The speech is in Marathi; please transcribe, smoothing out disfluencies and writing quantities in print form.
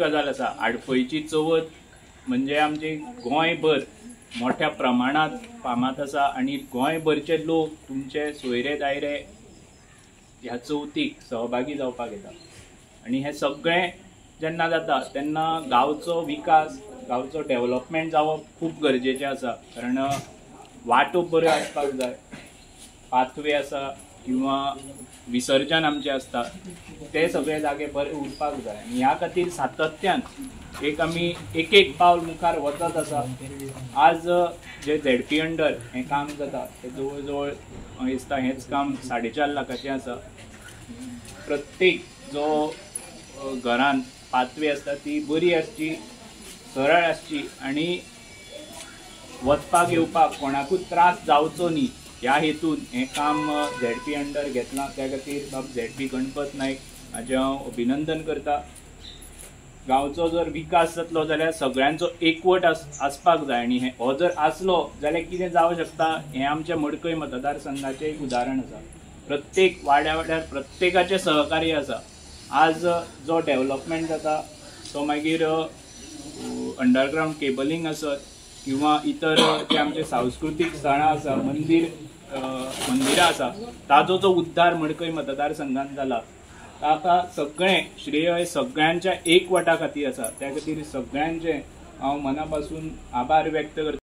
गजाल आसा। आडपयची चवथ म्हणजे आमचे गोंयभर मोठ्या प्रमाणात फामाद आसा आणि गोंयभरचे लोक तुमचे सोयरे दायरे ह्या चवथीक सहभागी जावपाक येतात। आणि हे सगळें जेन्ना जाता तेन्ना गांवचो विकास, गांवचो डेव्हलपमेंट जावप खूब गरजेचें आसा। कारण वाटो बऱ्यो आसपाक जाय, पाथवे आसा किंवा विसर्जन आमचे आसता ते सगळे जागे बरे उरपाक जाय। आनी ह्या खातीर सातत्यान आमी एक पावल मुखार वचत आसा। आज जे झेडपी अंडर हें काम जाता ते जवळ जवळ म्हाका दिसता हेंच काम 4.5 लाखाचें आसा। प्रत्येक जो घरान पाथवे आसता ती बरी आसची, सरळ आसची आणि वचपाक येवपाक कोणाकूच त्रास जावचो न्ही ह्या हेतून हें काम झेडपी अंडर घेतलां। त्या खातीर बाब झेडपी गणपत नायक हाचें हांव अभिनंदन करता। गांवचो जर विकास जातलो जाल्यार सगळ्यांचो एकवट आसपाक जाय आणि हो जर आसलो जाल्यार कितें जावं शकता हें आमच्या मडकय मतदारसंघाचें एक उदाहरण आसा। प्रत्येक वाड्यार प्रत्येकाचें सहकार्य आसा। आज जो डेव्हलपमेंट जाता तो मागीर अंडरग्राउंड केबलिंग आसत किंवा इतर जे आमचे सांस्कृतीक स्थळां आसा, मंदिरां आसा, ताजो जो उद्धार मडकय मतदारसंघात जाला ताका सगळें श्रेय हे सगळ्यांच्या एकवटा खातीर आसा। त्या खातीर सगळ्यांचे हांव मना पासून आभार व्यक्त करता।